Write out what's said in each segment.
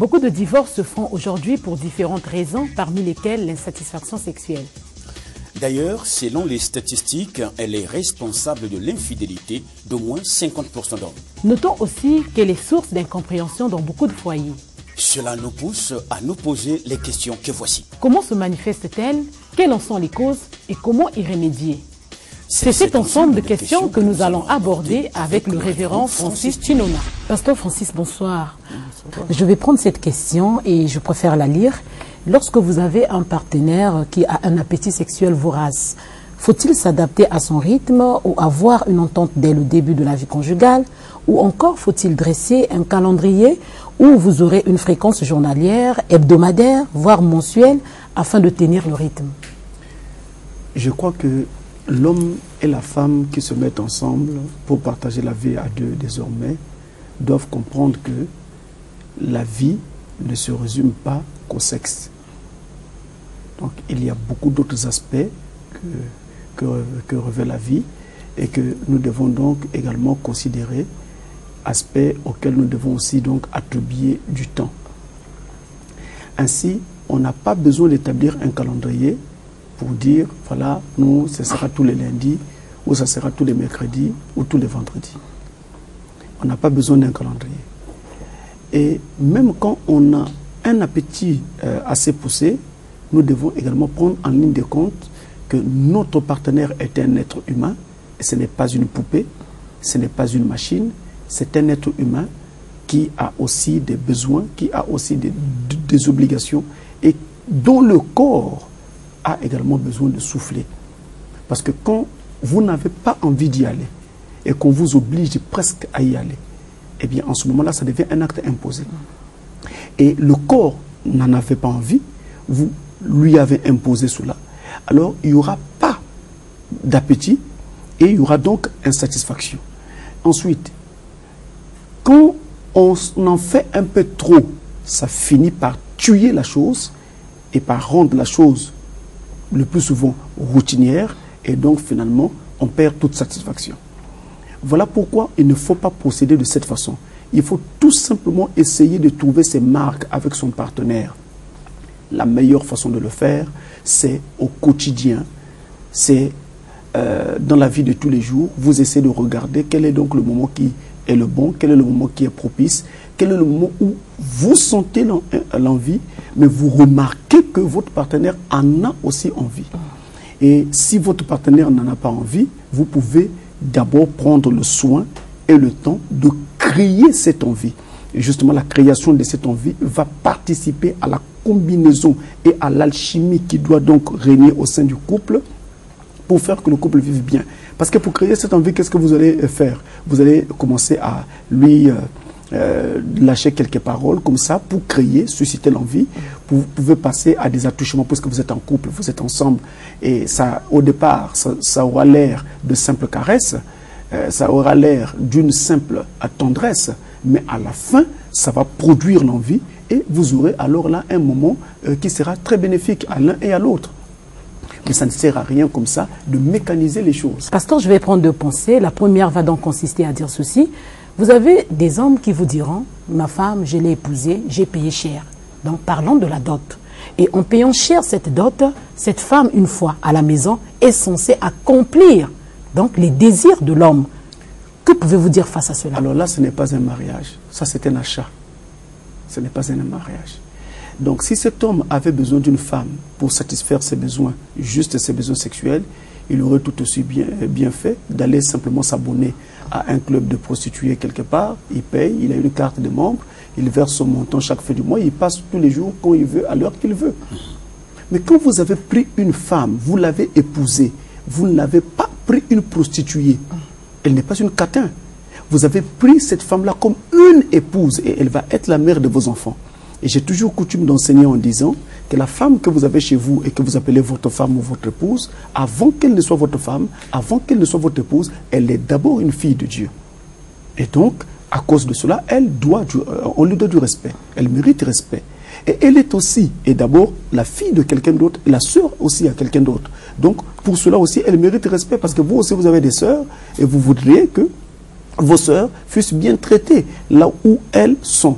Beaucoup de divorces se font aujourd'hui pour différentes raisons, parmi lesquelles l'insatisfaction sexuelle. D'ailleurs, selon les statistiques, elle est responsable de l'infidélité d'au moins 50% d'hommes. Notons aussi qu'elle est source d'incompréhension dans beaucoup de foyers. Cela nous pousse à nous poser les questions que voici. Comment se manifeste-t-elle? Quelles en sont les causes et comment y remédier? C'est cet ensemble de questions que nous allons aborder avec le révérend Francis Chinona. Pasteur Francis, bonsoir. Je vais prendre cette question et je préfère la lire. Lorsque vous avez un partenaire qui a un appétit sexuel vorace, faut-il s'adapter à son rythme ou avoir une entente dès le début de la vie conjugale? Ou encore faut-il dresser un calendrier où vous aurez une fréquence journalière, hebdomadaire, voire mensuelle, afin de tenir le rythme? Je crois que l'homme et la femme qui se mettent ensemble pour partager la vie à deux désormais doivent comprendre que la vie ne se résume pas qu'au sexe. Donc il y a beaucoup d'autres aspects que revêt la vie et que nous devons donc également considérer, aspects auxquels nous devons aussi donc attribuer du temps. Ainsi, on n'a pas besoin d'établir un calendrier pour dire, voilà, nous, ce sera tous les lundis, ou ça sera tous les mercredis, ou tous les vendredis. On n'a pas besoin d'un calendrier. Et même quand on a un appétit assez poussé, nous devons également prendre en ligne de compte que notre partenaire est un être humain, et ce n'est pas une poupée, ce n'est pas une machine, c'est un être humain qui a aussi des besoins, qui a aussi des obligations, et dont le corps a également besoin de souffler. Parce que quand vous n'avez pas envie d'y aller, et qu'on vous oblige presque à y aller, eh bien en ce moment-là, ça devient un acte imposé. Et le corps n'en avait pas envie, vous lui avez imposé cela. Alors, il n'y aura pas d'appétit et il y aura donc insatisfaction. Ensuite, quand on en fait un peu trop, ça finit par tuer la chose et par rendre la chose le plus souvent routinière et donc finalement, on perd toute satisfaction. Voilà pourquoi il ne faut pas procéder de cette façon. Il faut tout simplement essayer de trouver ses marques avec son partenaire. La meilleure façon de le faire, c'est au quotidien, c'est dans la vie de tous les jours. Vous essayez de regarder quel est donc le moment qui est le bon, quel est le moment qui est propice, quel est le moment où vous sentez l'envie, mais vous remarquez que votre partenaire en a aussi envie. Et si votre partenaire n'en a pas envie, vous pouvez d'abord prendre le soin et le temps de créer cette envie. Et justement, la création de cette envie va participer à la combinaison et à l'alchimie qui doit donc régner au sein du couple pour faire que le couple vive bien. Parce que pour créer cette envie, qu'est-ce que vous allez faire? Vous allez commencer à lui lâcher quelques paroles comme ça pour créer, susciter l'envie. Vous pouvez passer à des attouchements parce que vous êtes en couple, vous êtes ensemble. Et ça, au départ, ça aura l'air de simples caresses, ça aura l'air d'une simple tendresse, mais à la fin, ça va produire l'envie et vous aurez alors là un moment qui sera très bénéfique à l'un et à l'autre. Mais ça ne sert à rien comme ça de mécaniser les choses. Pasteur, je vais prendre deux pensées. La première va donc consister à dire ceci. Vous avez des hommes qui vous diront, ma femme, je l'ai épousée, j'ai payé cher. Donc parlons de la dot. Et en payant cher cette dot, cette femme, une fois à la maison, est censée accomplir donc les désirs de l'homme. Que pouvez-vous dire face à cela? Alors là, ce n'est pas un mariage. Ça, c'est un achat. Ce n'est pas un mariage. Donc, si cet homme avait besoin d'une femme pour satisfaire ses besoins, juste ses besoins sexuels, il aurait tout aussi bien fait d'aller simplement s'abonner à un club de prostituées quelque part. Il paye, il a une carte de membre, il verse son montant chaque fin du mois, il passe tous les jours quand il veut, à l'heure qu'il veut. Mais quand vous avez pris une femme, vous l'avez épousée, vous n'avez pas pris une prostituée. Elle n'est pas une catin. Vous avez pris cette femme-là comme une épouse et elle va être la mère de vos enfants. Et j'ai toujours coutume d'enseigner en disant que la femme que vous avez chez vous et que vous appelez votre femme ou votre épouse, avant qu'elle ne soit votre femme, avant qu'elle ne soit votre épouse, elle est d'abord une fille de Dieu. Et donc, à cause de cela, on lui doit du respect. Elle mérite respect. Et elle est aussi, et d'abord, la fille de quelqu'un d'autre, et la sœur aussi à quelqu'un d'autre. Donc, pour cela aussi, elle mérite respect, parce que vous aussi, vous avez des sœurs, et vous voudriez que vos sœurs fussent bien traitées là où elles sont.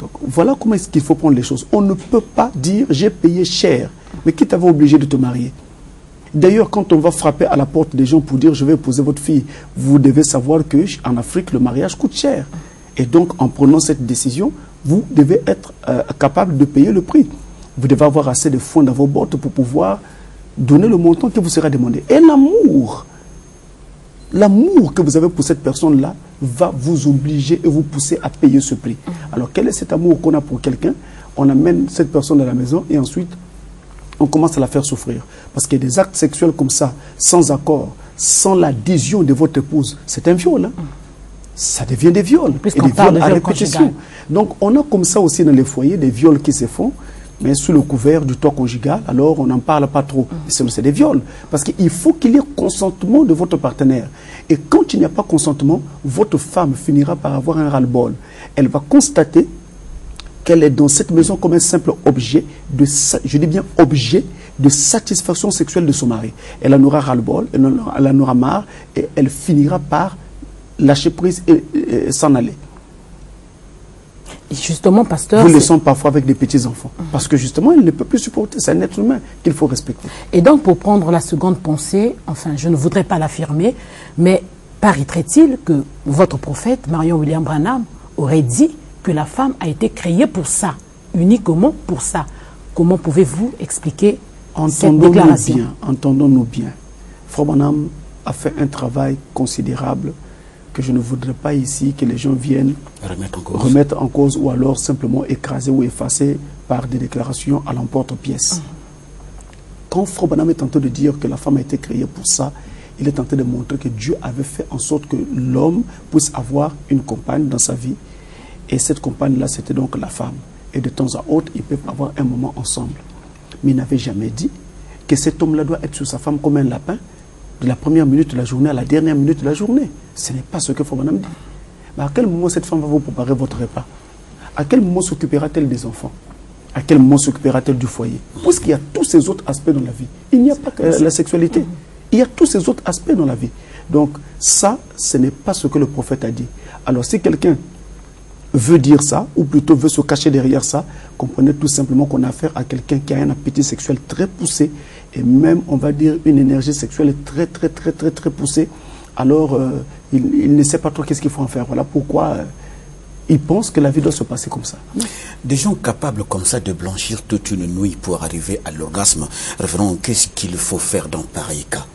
Donc, voilà comment est-ce qu'il faut prendre les choses. On ne peut pas dire j'ai payé cher, mais qui t'avait obligé de te marier? D'ailleurs, quand on va frapper à la porte des gens pour dire je vais épouser votre fille, vous devez savoir qu'en Afrique, le mariage coûte cher. Et donc, en prenant cette décision, vous devez être capable de payer le prix. Vous devez avoir assez de fonds dans vos bottes pour pouvoir donner le montant qui vous sera demandé. Et l'amour que vous avez pour cette personne-là va vous obliger et vous pousser à payer ce prix. Alors, quel est cet amour qu'on a pour quelqu'un? On amène cette personne à la maison et ensuite, on commence à la faire souffrir. Parce qu'il y a des actes sexuels comme ça, sans accord, sans l'adhésion de votre épouse. C'est un viol. Hein? Ça devient des viols. Et des viols à répétition. Donc, on a comme ça aussi dans les foyers des viols qui se font, mais sous le couvert du toit conjugal, alors on n'en parle pas trop. C'est des viols. Parce qu'il faut qu'il y ait consentement de votre partenaire. Et quand il n'y a pas consentement, votre femme finira par avoir un ras-le-bol. Elle va constater qu'elle est dans cette maison comme un simple objet, je dis bien objet, de satisfaction sexuelle de son mari. Elle en aura ras-le-bol, elle en aura marre, et elle finira par lâcher prise et s'en aller. Et justement, pasteur... Vous laissons parfois avec des petits-enfants. Parce que justement, elle ne peut plus supporter. C'est un être humain qu'il faut respecter. Et donc, pour prendre la seconde pensée, enfin, je ne voudrais pas l'affirmer, mais paraîtrait-il que votre prophète, Marion William Branham, aurait dit que la femme a été créée pour ça, uniquement pour ça. Comment pouvez-vous expliquer cette déclaration? Entendons-nous bien. Frère Branham a fait un travail considérable que je ne voudrais pas ici que les gens viennent remettre en cause ou alors simplement écraser ou effacer par des déclarations à l'emporte-pièce. Quand Frère Branham est tenté de dire que la femme a été créée pour ça, il est tenté de montrer que Dieu avait fait en sorte que l'homme puisse avoir une compagne dans sa vie. Et cette compagne-là, c'était donc la femme. Et de temps à autre, ils peuvent avoir un moment ensemble. Mais il n'avait jamais dit que cet homme-là doit être sur sa femme comme un lapin, de la première minute de la journée à la dernière minute de la journée. Ce n'est pas ce que Frère Branham dit. Mais à quel moment cette femme va vous préparer votre repas? À quel moment s'occupera-t-elle des enfants? À quel moment s'occupera-t-elle du foyer? Puisqu'il y a tous ces autres aspects dans la vie. Il n'y a pas que la sexualité. Il y a tous ces autres aspects dans la vie. Donc ça, ce n'est pas ce que le prophète a dit. Alors si quelqu'un veut dire ça, ou plutôt veut se cacher derrière ça, comprenez tout simplement qu'on a affaire à quelqu'un qui a un appétit sexuel très poussé, et même, on va dire, une énergie sexuelle très poussée. Alors, il ne sait pas trop qu'est-ce qu'il faut en faire. Voilà pourquoi il pense que la vie doit se passer comme ça. Des gens capables comme ça de blanchir toute une nuit pour arriver à l'orgasme, référent, qu'est-ce qu'il faut faire dans pareil cas?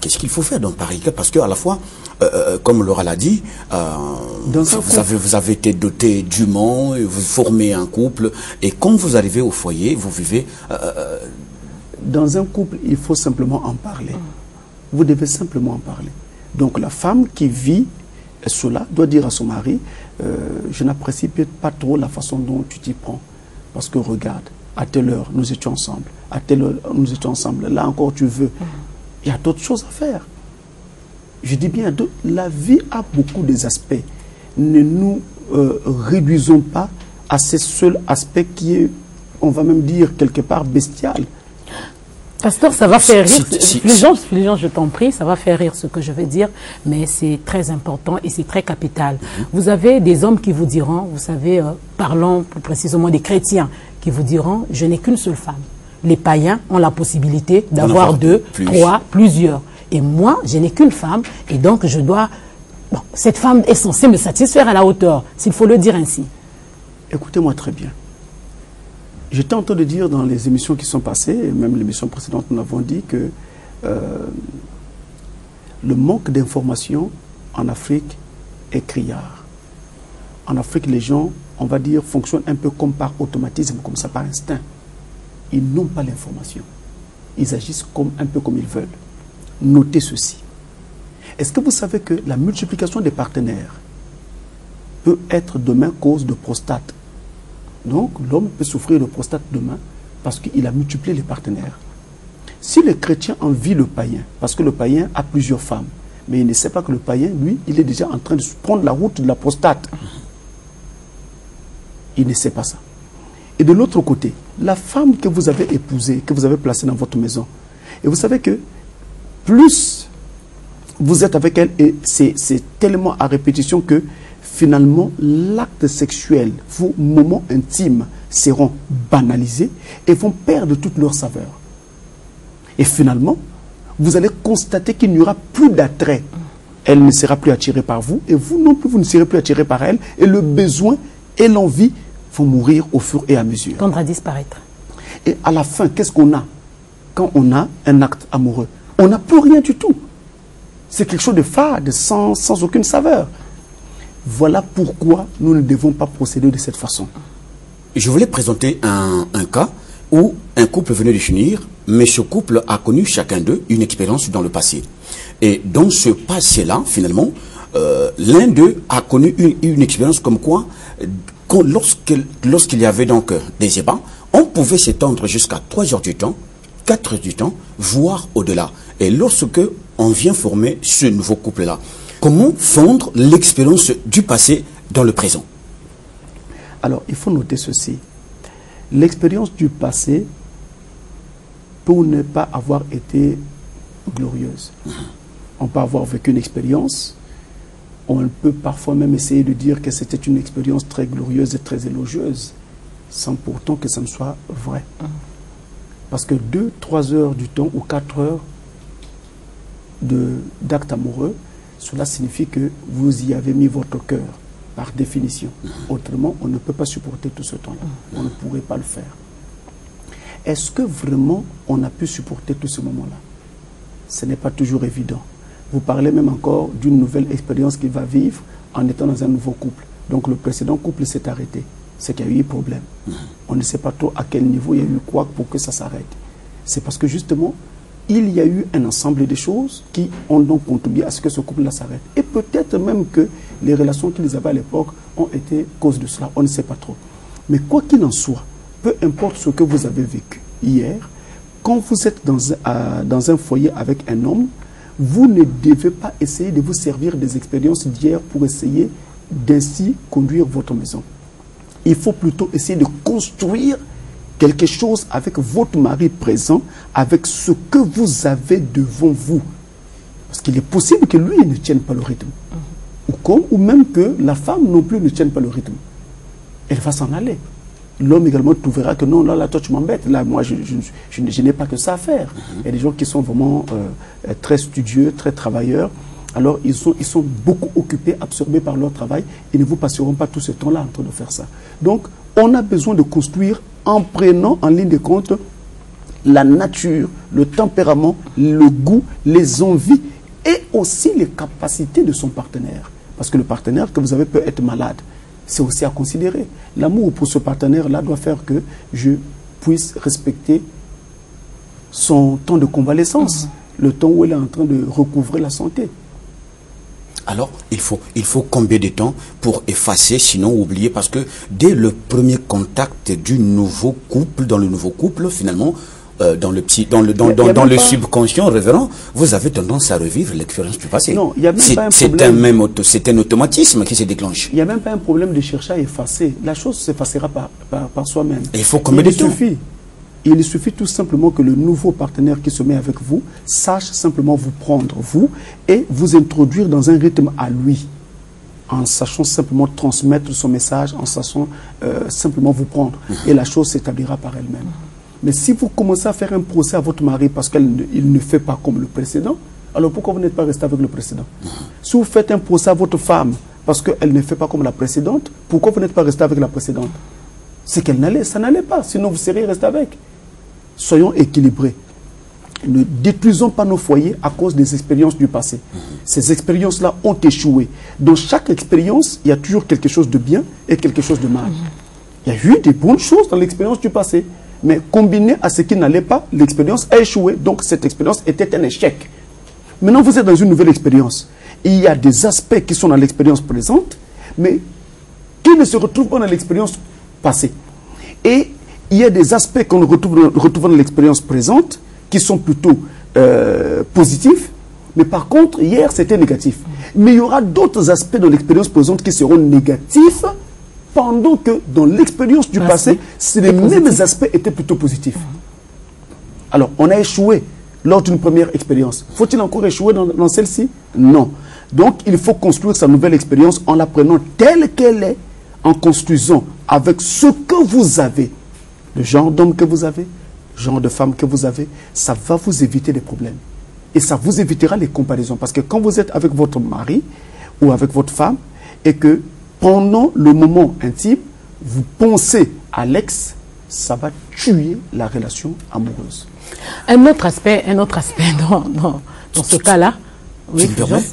Qu'est-ce qu'il faut faire dans pareil cas? Parce qu'à la fois, comme Laura l'a dit, vous avez été doté dûment, vous formez un couple, et quand vous arrivez au foyer, vous vivez... Dans un couple, il faut simplement en parler. Vous devez simplement en parler. Donc la femme qui vit cela doit dire à son mari, je n'apprécie peut-être pas trop la façon dont tu t'y prends. Parce que regarde, à telle heure, nous étions ensemble. À telle heure, nous étions ensemble. Là encore, tu veux. Il y a d'autres choses à faire. Je dis bien, la vie a beaucoup des aspects. Ne nous réduisons pas à ces seuls aspects qui est, on va même dire, quelque part bestial. Pasteur, ça va faire rire. Les gens, je t'en prie, ça va faire rire ce que je vais dire, mais c'est très important et c'est très capital. Vous avez des hommes qui vous diront, vous savez, parlons plus précisément des chrétiens, qui vous diront, je n'ai qu'une seule femme. Les païens ont la possibilité d'avoir deux, trois, plusieurs. Et moi, je n'ai qu'une femme, et donc je dois... Bon, cette femme est censée me satisfaire à la hauteur, s'il faut le dire ainsi. Écoutez-moi très bien. J'étais en train de dire dans les émissions qui sont passées, et même l'émission précédente, nous avons dit que le manque d'information en Afrique est criard. En Afrique, les gens, on va dire, fonctionnent un peu comme par automatisme, comme ça, par instinct. Ils n'ont pas l'information. Ils agissent un peu comme ils veulent. Notez ceci. Est-ce que vous savez que la multiplication des partenaires peut être demain cause de prostate? Donc, l'homme peut souffrir de prostate demain parce qu'il a multiplié les partenaires. Si le chrétien envie le païen, parce que le païen a plusieurs femmes, mais il ne sait pas que le païen, lui, il est déjà en train de prendre la route de la prostate. Il ne sait pas ça. Et de l'autre côté, la femme que vous avez épousée, que vous avez placée dans votre maison, et vous savez que plus vous êtes avec elle, et c'est tellement à répétition que finalement, l'acte sexuel, vos moments intimes seront banalisés et vont perdre toute leur saveur. Et finalement, vous allez constater qu'il n'y aura plus d'attrait. Elle ne sera plus attirée par vous et vous non plus, vous ne serez plus attiré par elle. Et le besoin et l'envie vont mourir au fur et à mesure. Tendre à disparaître. Et à la fin, qu'est-ce qu'on a quand on a un acte amoureux? On n'a plus rien du tout. C'est quelque chose de fade, sans aucune saveur. Voilà pourquoi nous ne devons pas procéder de cette façon. Je voulais présenter un cas où un couple venait de finir, mais ce couple a connu chacun d'eux une expérience dans le passé. Et dans ce passé-là, finalement, l'un d'eux a connu une expérience comme quoi, lorsqu'il y avait donc des ébats, on pouvait s'étendre jusqu'à 3 heures du temps, 4 heures du temps, voire au-delà. Et lorsque on vient former ce nouveau couple-là, comment fondre l'expérience du passé dans le présent? Alors, il faut noter ceci. L'expérience du passé peut ne pas avoir été glorieuse. On peut avoir vécu une expérience, on peut parfois même essayer de dire que c'était une expérience très glorieuse et très élogieuse, sans pourtant que ça ne soit vrai. Parce que 2-3 heures du temps ou 4 heures d'acte amoureux, cela signifie que vous y avez mis votre cœur, par définition. Autrement, on ne peut pas supporter tout ce temps-là. On ne pourrait pas le faire. Est-ce que vraiment on a pu supporter tout ce moment-là? Ce n'est pas toujours évident. Vous parlez même encore d'une nouvelle expérience qu'il va vivre en étant dans un nouveau couple. Donc le précédent couple s'est arrêté. C'est qu'il y a eu problème. On ne sait pas trop à quel niveau il y a eu quoi pour que ça s'arrête. C'est parce que justement, il y a eu un ensemble de choses qui ont donc contribué à ce que ce couple-là s'arrête. Et peut-être même que les relations qu'ils avaient à l'époque ont été cause de cela. On ne sait pas trop. Mais quoi qu'il en soit, peu importe ce que vous avez vécu hier, quand vous êtes dans un foyer avec un homme, vous ne devez pas essayer de vous servir des expériences d'hier pour essayer d'ainsi conduire votre maison. Il faut plutôt essayer de construire quelque chose avec votre mari présent, avec ce que vous avez devant vous. Parce qu'il est possible que lui ne tienne pas le rythme. Ou même que la femme non plus ne tienne pas le rythme. Elle va s'en aller. L'homme également trouvera que non, là, toi tu m'embêtes. Là, moi, je n'ai pas que ça à faire. Il y a des gens qui sont vraiment très studieux, très travailleurs. Alors, ils sont beaucoup occupés, absorbés par leur travail. Ils ne vous passeront pas tout ce temps-là en train de faire ça. Donc, on a besoin de construire en prenant en ligne de compte la nature, le tempérament, le goût, les envies et aussi les capacités de son partenaire. Parce que le partenaire que vous avez peut être malade. C'est aussi à considérer. L'amour pour ce partenaire-là doit faire que je puisse respecter son temps de convalescence, le temps où elle est en train de recouvrer la santé. Alors, il faut combien de temps pour effacer, sinon oublier? Parce que dès le premier contact du nouveau couple, dans le nouveau couple, finalement, dans le subconscient, révérend, vous avez tendance à revivre l'expérience du passé. Non, il n'y a même pas un problème. C'est un automatisme qui se déclenche. Il n'y a même pas un problème de chercher à effacer. La chose s'effacera par soi-même. Il faut combien de temps? Il suffit tout simplement que le nouveau partenaire qui se met avec vous sache simplement vous prendre, vous, et vous introduire dans un rythme à lui, en sachant simplement transmettre son message, en sachant simplement vous prendre. Et la chose s'établira par elle-même. Mais si vous commencez à faire un procès à votre mari parce qu'il ne fait pas comme le précédent, alors pourquoi vous n'êtes pas resté avec le précédent? Si vous faites un procès à votre femme parce qu'elle ne fait pas comme la précédente, pourquoi vous n'êtes pas resté avec la précédente? C'est ça n'allait pas, sinon vous seriez resté avec. Soyons équilibrés. Ne détruisons pas nos foyers à cause des expériences du passé. Ces expériences-là ont échoué. Dans chaque expérience, il y a toujours quelque chose de bien et quelque chose de mal. Il y a eu des bonnes choses dans l'expérience du passé. Mais combiné à ce qui n'allait pas, l'expérience a échoué. Donc cette expérience était un échec. Maintenant, vous êtes dans une nouvelle expérience. Il y a des aspects qui sont dans l'expérience présente, mais qui ne se retrouvent pas dans l'expérience passée. Et il y a des aspects qu'on retrouve dans l'expérience présente, qui sont plutôt positifs, mais par contre, hier, c'était négatif. Mais il y aura d'autres aspects de l'expérience présente qui seront négatifs, pendant que dans l'expérience du passé, les mêmes aspects étaient plutôt positifs. Alors, on a échoué lors d'une première expérience. Faut-il encore échouer dans celle-ci? Non. Donc, il faut construire sa nouvelle expérience en la prenant telle qu'elle est, en construisant avec ce que vous avez, le genre d'homme que vous avez, le genre de femme que vous avez, ça va vous éviter des problèmes. Et ça vous évitera les comparaisons. Parce que quand vous êtes avec votre mari ou avec votre femme, et que pendant le moment intime, vous pensez à l'ex, ça va tuer la relation amoureuse. Un autre aspect dans ce cas-là. Oui,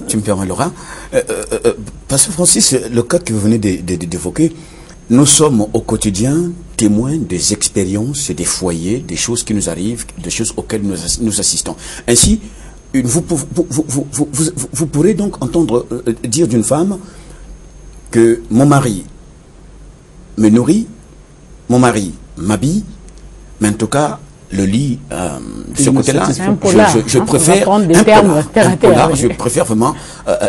tu me permets, Laura. Parce que Francis, le cas que vous venez d'évoquer, nous sommes au quotidien témoins des expériences, des foyers, des choses qui nous arrivent, des choses auxquelles nous assistons. Ainsi, vous pourrez donc entendre dire d'une femme que mon mari me nourrit, mon mari m'habille, mais en tout cas, le lit, de ce côté-là, je préfère un polar, je préfère vraiment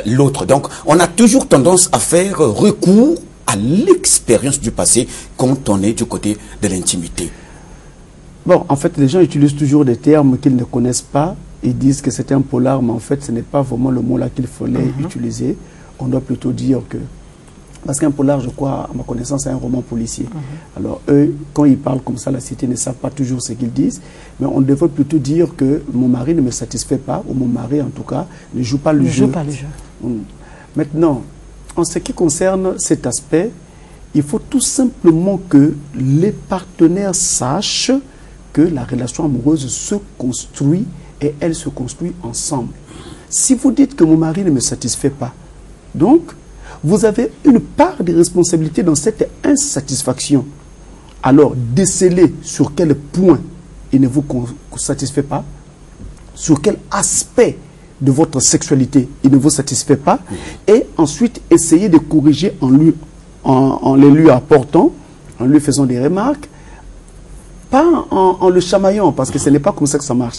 l'autre. Donc, on a toujours tendance à faire recours à l'expérience du passé quand on est du côté de l'intimité. Bon, en fait, les gens utilisent toujours des termes qu'ils ne connaissent pas. Ils disent que c'est un polar, mais en fait, ce n'est pas vraiment le mot-là qu'il fallait utiliser. On doit plutôt dire que... Parce qu'un polar, je crois, à ma connaissance, c'est un roman policier. Alors, eux, quand ils parlent comme ça, la cité ne savent pas toujours ce qu'ils disent. Mais on devrait plutôt dire que mon mari ne me satisfait pas, ou mon mari, en tout cas, ne joue pas le jeu. Maintenant, en ce qui concerne cet aspect, il faut tout simplement que les partenaires sachent que la relation amoureuse se construit et elle se construit ensemble. Si vous dites que mon mari ne me satisfait pas, donc, vous avez une part de responsabilité dans cette insatisfaction. Alors, décelez sur quel point il ne vous satisfait pas, sur quel aspect de votre sexualité il ne vous satisfait pas, et ensuite essayez de corriger en les lui apportant, en lui faisant des remarques, pas en le chamaillant, parce que ce n'est pas comme ça que ça marche.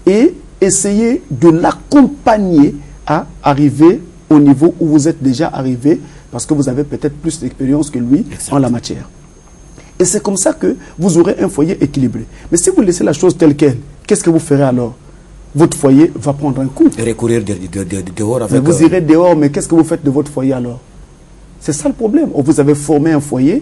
Et essayez de l'accompagner à arriver au niveau où vous êtes déjà arrivé, parce que vous avez peut-être plus d'expérience que lui en la matière. Et c'est comme ça que vous aurez un foyer équilibré. Mais si vous laissez la chose telle qu'elle, qu'est-ce que vous ferez alors? Votre foyer va prendre un coup. Recourir dehors avec... Mais vous irez dehors, mais qu'est-ce que vous faites de votre foyer alors? C'est ça le problème. Vous avez formé un foyer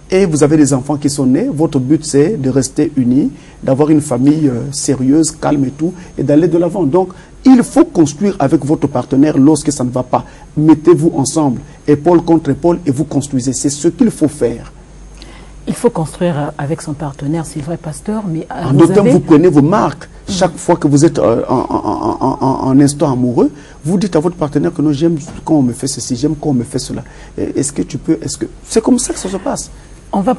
et vous avez des enfants qui sont nés. Votre but, c'est de rester unis, d'avoir une famille sérieuse, calme et tout, et d'aller de l'avant. Donc, il faut construire avec votre partenaire lorsque ça ne va pas. Mettez-vous ensemble, épaule contre épaule, et vous construisez. C'est ce qu'il faut faire. Il faut construire avec son partenaire, c'est vrai, pasteur, mais... En d'autres termes, vous prenez vos marques. Chaque fois que vous êtes en instant amoureux, vous dites à votre partenaire que non, j'aime quand on me fait ceci, j'aime quand on me fait cela. Est-ce que tu peux... C'est comme ça que ça se passe.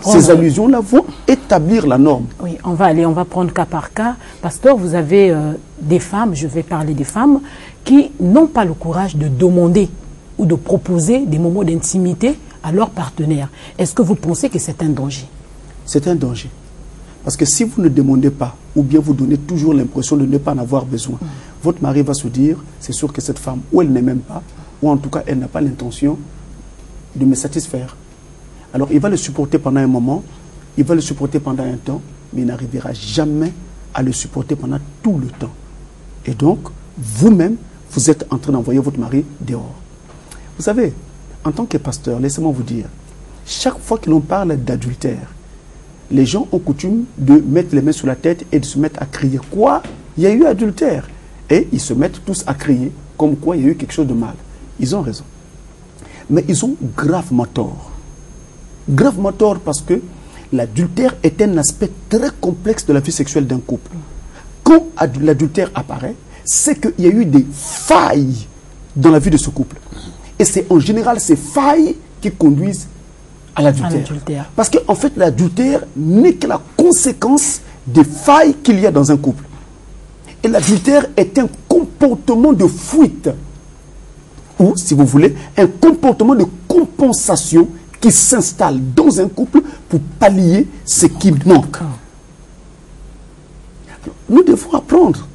Ces allusions-là vont établir la norme. Oui, on va prendre cas par cas. Pasteur, vous avez des femmes, je vais parler des femmes, qui n'ont pas le courage de demander ou de proposer des moments d'intimité à leur partenaire. Est-ce que vous pensez que c'est un danger? C'est un danger. Parce que si vous ne demandez pas, ou bien vous donnez toujours l'impression de ne pas en avoir besoin, votre mari va se dire, c'est sûr que cette femme, ou elle ne m'aime pas, ou en tout cas, elle n'a pas l'intention de me satisfaire. Alors, il va le supporter pendant un moment, il va le supporter pendant un temps, mais il n'arrivera jamais à le supporter pendant tout le temps. Et donc, vous-même, vous êtes en train d'envoyer votre mari dehors. Vous savez, en tant que pasteur, laissez-moi vous dire, chaque fois que l'on parle d'adultère, les gens ont coutume de mettre les mains sur la tête et de se mettre à crier. Quoi? Il y a eu adultère. Et ils se mettent tous à crier, comme quoi il y a eu quelque chose de mal. Ils ont raison. Mais ils ont gravement tort. Gravement tort parce que l'adultère est un aspect très complexe de la vie sexuelle d'un couple. Quand l'adultère apparaît, c'est qu'il y a eu des failles dans la vie de ce couple. Et c'est en général ces failles qui conduisent à l'adultère. Parce qu'en fait, l'adultère n'est que la conséquence des failles qu'il y a dans un couple. Et l'adultère est un comportement de fuite. Ou, si vous voulez, un comportement de compensation qui s'installe dans un couple pour pallier ce qui manque. Nous devons apprendre.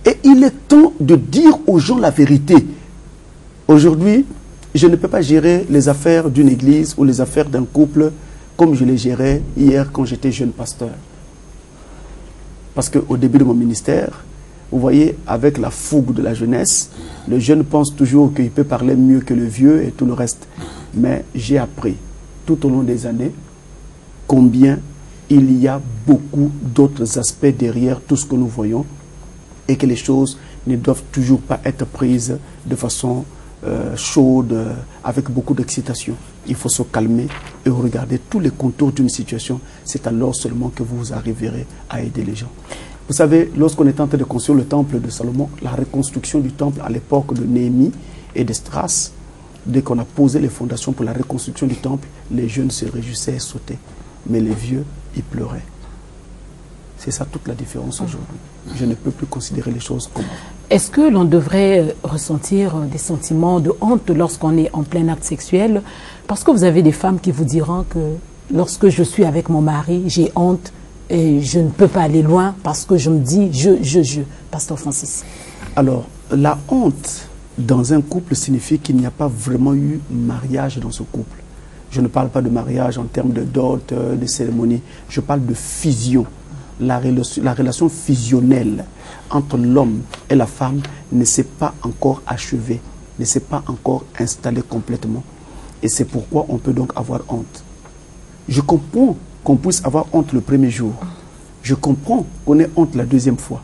Et il est temps de dire aux gens la vérité. Aujourd'hui, je ne peux pas gérer les affaires d'une église ou les affaires d'un couple comme je les gérais hier quand j'étais jeune pasteur. Parce qu'au début de mon ministère, vous voyez, avec la fougue de la jeunesse, le jeune pense toujours qu'il peut parler mieux que le vieux et tout le reste. Mais j'ai appris tout au long des années combien il y a beaucoup d'autres aspects derrière tout ce que nous voyons et que les choses ne doivent toujours pas être prises de façon chaude, avec beaucoup d'excitation. Il faut se calmer et regarder tous les contours d'une situation. C'est alors seulement que vous arriverez à aider les gens. Vous savez, lorsqu'on est en train de construire le temple de Salomon, la reconstruction du temple à l'époque de Néhémie et d'Esdras, dès qu'on a posé les fondations pour la reconstruction du temple, les jeunes se réjouissaient et sautaient. Mais les vieux, ils pleuraient. C'est ça toute la différence aujourd'hui. Je ne peux plus considérer les choses comme... Est-ce que l'on devrait ressentir des sentiments de honte lorsqu'on est en plein acte sexuel? Parce que vous avez des femmes qui vous diront que lorsque je suis avec mon mari, j'ai honte et je ne peux pas aller loin parce que je me dis je. Pasteur Francis. Alors, la honte dans un couple signifie qu'il n'y a pas vraiment eu mariage dans ce couple. Je ne parle pas de mariage en termes de dot, de cérémonie. Je parle de fusion. La relation fusionnelle entre l'homme et la femme ne s'est pas encore achevée, ne s'est pas encore installée complètement. Et c'est pourquoi on peut donc avoir honte. Je comprends qu'on puisse avoir honte le premier jour. Je comprends qu'on ait honte la deuxième fois.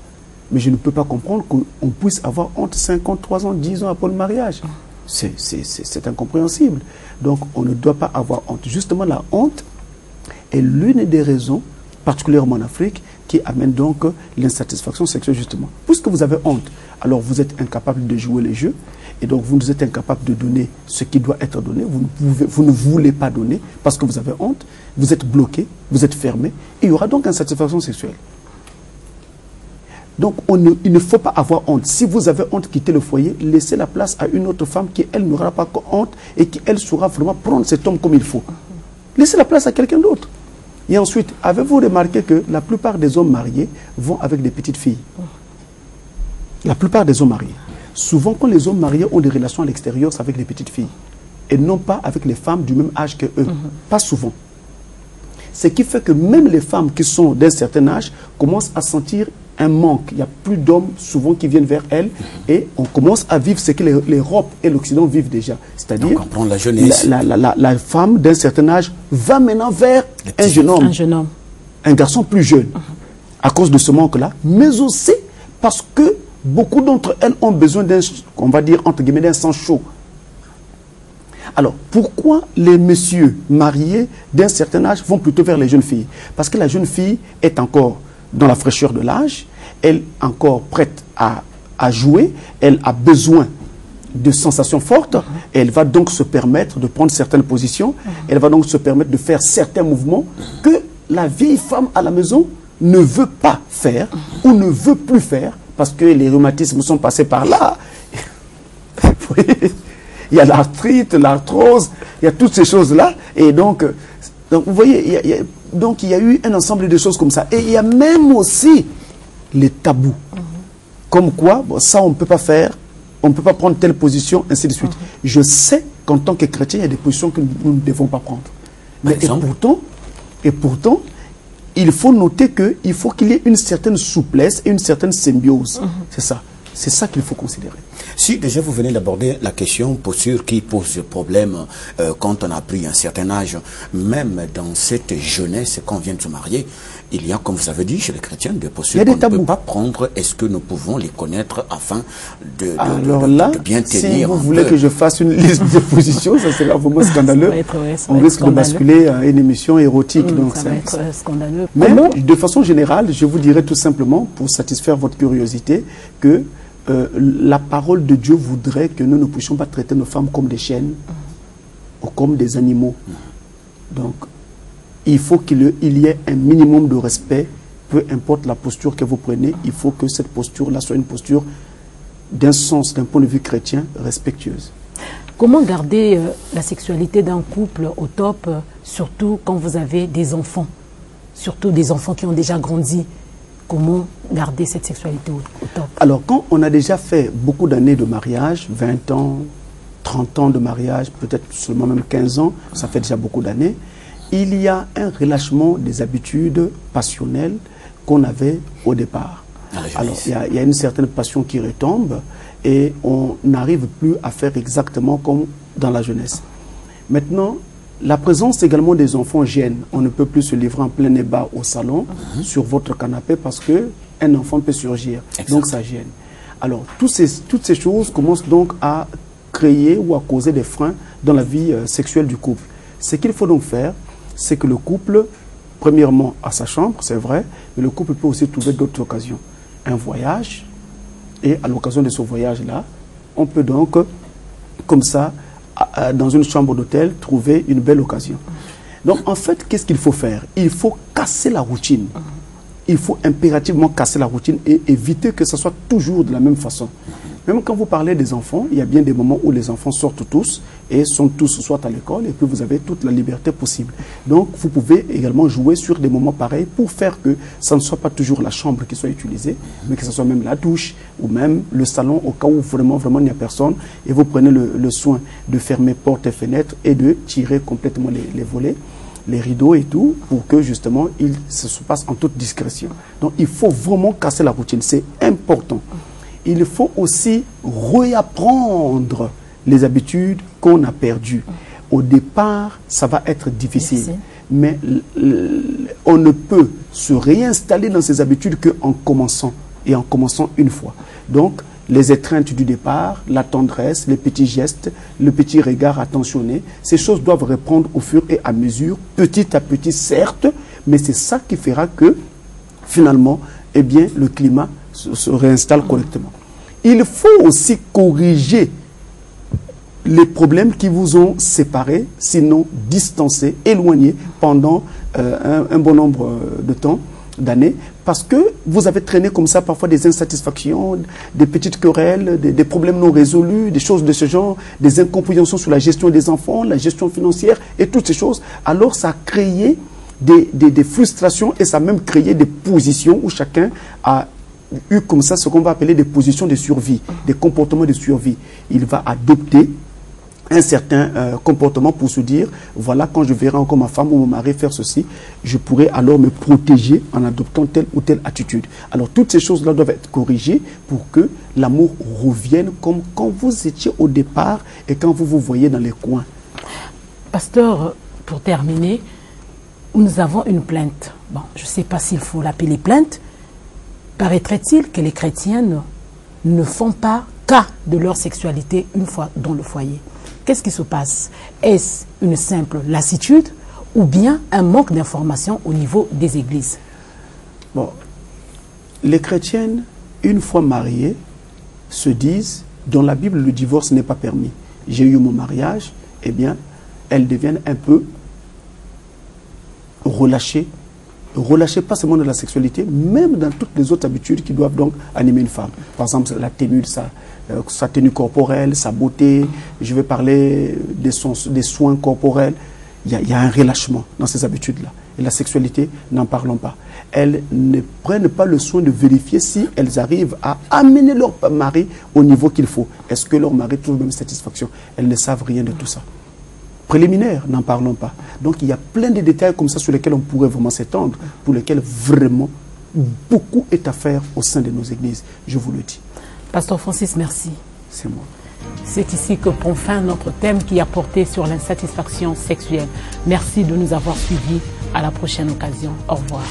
Mais je ne peux pas comprendre qu'on puisse avoir honte 5 ans, 3 ans, 10 ans après le mariage. C'est incompréhensible. Donc on ne doit pas avoir honte. Justement, la honte est l'une des raisons, particulièrement en Afrique, qui amène donc l'insatisfaction sexuelle justement. Puisque vous avez honte, alors vous êtes incapable de jouer les jeux, et donc vous êtes incapable de donner ce qui doit être donné, vous ne voulez pas donner, parce que vous avez honte, vous êtes bloqué, vous êtes fermé, et il y aura donc insatisfaction sexuelle. Donc il ne faut pas avoir honte. Si vous avez honte, quittez le foyer, laissez la place à une autre femme qui, elle, n'aura pas honte, et qui, elle, saura vraiment prendre cet homme comme il faut. Laissez la place à quelqu'un d'autre. Et ensuite, avez-vous remarqué que la plupart des hommes mariés vont avec des petites filles? La plupart des hommes mariés. Souvent, quand les hommes mariés ont des relations à l'extérieur, c'est avec les petites filles. Et non pas avec les femmes du même âge que eux. Pas souvent. Ce qui fait que même les femmes qui sont d'un certain âge commencent à sentir un manque. Il n'y a plus d'hommes souvent qui viennent vers elles et on commence à vivre ce que l'Europe et l'Occident vivent déjà. C'est-à-dire la jeunesse. La femme d'un certain âge va maintenant vers un jeune homme. Un garçon plus jeune. À cause de ce manque-là, mais aussi parce que beaucoup d'entre elles ont besoin d'un, on va dire, entre guillemets, d'un sang chaud. Alors, pourquoi les messieurs mariés d'un certain âge vont plutôt vers les jeunes filles? Parce que la jeune fille est encore dans la fraîcheur de l'âge, elle est encore prête à jouer, elle a besoin de sensations fortes, et elle va donc se permettre de prendre certaines positions, elle va donc se permettre de faire certains mouvements que la vieille femme à la maison ne veut pas faire ou ne veut plus faire, parce que les rhumatismes sont passés par là. Il y a l'arthrite, l'arthrose, il y a toutes ces choses-là, et donc vous voyez, il y a eu un ensemble de choses comme ça. Et il y a même aussi les tabous. Comme quoi, bon, ça on ne peut pas faire, on ne peut pas prendre telle position, ainsi de suite. Je sais qu'en tant que chrétien, il y a des positions que nous ne devons pas prendre. Mais et pourtant, il faut noter qu'il faut qu'il y ait une certaine souplesse et une certaine symbiose. C'est ça. C'est ça qu'il faut considérer. Si déjà vous venez d'aborder la question posture qui pose problème quand on a pris un certain âge, même dans cette jeunesse, quand on vient de se marier, il y a, comme vous avez dit, chez les chrétiens, des postures qu'on ne peut pas prendre. Est-ce que nous pouvons les connaître afin de bien tenir? Si vous voulez que je fasse une liste de positions, ça sera vraiment scandaleux. On risque de basculer à une émission érotique. Donc ça va être scandaleux. Mais de façon générale, je vous dirais tout simplement, pour satisfaire votre curiosité, que la parole de Dieu voudrait que nous ne puissions pas traiter nos femmes comme des chiennes ou comme des animaux. Donc, il faut qu'il y ait un minimum de respect, peu importe la posture que vous prenez, il faut que cette posture-là soit une posture d'un sens, d'un point de vue chrétien, respectueuse. Comment garder la sexualité d'un couple au top, surtout quand vous avez des enfants, surtout des enfants qui ont déjà grandi? Comment garder cette sexualité au top? Alors, quand on a déjà fait beaucoup d'années de mariage, 20 ans, 30 ans de mariage, peut-être seulement même 15 ans, ça fait déjà beaucoup d'années, il y a un relâchement des habitudes passionnelles qu'on avait au départ. Alors, il y a une certaine passion qui retombe et on n'arrive plus à faire exactement comme dans la jeunesse. Maintenant, la présence également des enfants gêne. On ne peut plus se livrer en plein débat au salon, sur votre canapé, parce qu'un enfant peut surgir. Exact. Donc ça gêne. Alors, toutes ces choses commencent donc à créer ou à causer des freins dans la vie sexuelle du couple. Ce qu'il faut donc faire, c'est que le couple, premièrement, a sa chambre, c'est vrai, mais le couple peut aussi trouver d'autres occasions. Un voyage, et à l'occasion de ce voyage-là, on peut donc, comme ça, dans une chambre d'hôtel, trouver une belle occasion. Donc, en fait, qu'est-ce qu'il faut faire? Il faut casser la routine. Il faut impérativement casser la routine et éviter que ce soit toujours de la même façon. Même quand vous parlez des enfants, il y a bien des moments où les enfants sortent tous et sont tous soit à l'école et puis vous avez toute la liberté possible. Donc, vous pouvez également jouer sur des moments pareils pour faire que ça ne soit pas toujours la chambre qui soit utilisée, mais que ce soit même la douche ou même le salon au cas où vraiment il n'y a personne et vous prenez le soin de fermer portes et fenêtres et de tirer complètement les volets, les rideaux et tout, pour que justement il se passe en toute discrétion. Donc, il faut vraiment casser la routine, c'est important. Il faut aussi réapprendre les habitudes qu'on a perdues. Au départ, ça va être difficile. Merci. Mais on ne peut se réinstaller dans ces habitudes qu'en commençant, et en commençant une fois. Donc, les étreintes du départ, la tendresse, les petits gestes, le petit regard attentionné, ces choses doivent reprendre au fur et à mesure, petit à petit certes, mais c'est ça qui fera que, finalement, eh bien, le climat se réinstalle correctement. Il faut aussi corriger les problèmes qui vous ont séparés, sinon distancés, éloignés pendant un bon nombre de temps, d'années, parce que vous avez traîné comme ça parfois des insatisfactions, des petites querelles, des problèmes non résolus, des choses de ce genre, des incompréhensions sur la gestion des enfants, la gestion financière et toutes ces choses. Alors ça a créé des frustrations et ça a même créé des positions où chacun a eu comme ça ce qu'on va appeler des positions de survie, des comportements de survie. Il va adopter un certain comportement pour se dire, voilà, quand je verrai encore ma femme ou mon mari faire ceci, je pourrai alors me protéger en adoptant telle ou telle attitude. Alors toutes ces choses-là doivent être corrigées pour que l'amour revienne comme quand vous étiez au départ et quand vous vous voyez dans les coins. Pasteur, pour terminer, nous avons une plainte. Bon, je ne sais pas s'il faut l'appeler plainte. Paraîtrait-il que les chrétiens ne font pas cas de leur sexualité une fois dans le foyer? Qu'est-ce qui se passe? Est-ce une simple lassitude ou bien un manque d'information au niveau des églises? Bon, les chrétiennes, une fois mariées, se disent, dans la Bible, le divorce n'est pas permis. J'ai eu mon mariage, eh bien, elles deviennent un peu relâchées pas seulement de la sexualité, même dans toutes les autres habitudes qui doivent donc animer une femme. Par exemple, la tenue de sa tenue corporelle, sa beauté, je vais parler des soins corporels. Il y a un relâchement dans ces habitudes-là. Et la sexualité, n'en parlons pas. Elles ne prennent pas le soin de vérifier si elles arrivent à amener leur mari au niveau qu'il faut. Est-ce que leur mari trouve même satisfaction? Elles ne savent rien de tout ça. Préliminaire, n'en parlons pas. Donc il y a plein de détails comme ça sur lesquels on pourrait vraiment s'étendre, pour lesquels vraiment beaucoup est à faire au sein de nos églises, je vous le dis. Pasteur Francis, merci. C'est moi. C'est ici que prend fin notre thème qui a porté sur l'insatisfaction sexuelle. Merci de nous avoir suivis. À la prochaine occasion. Au revoir.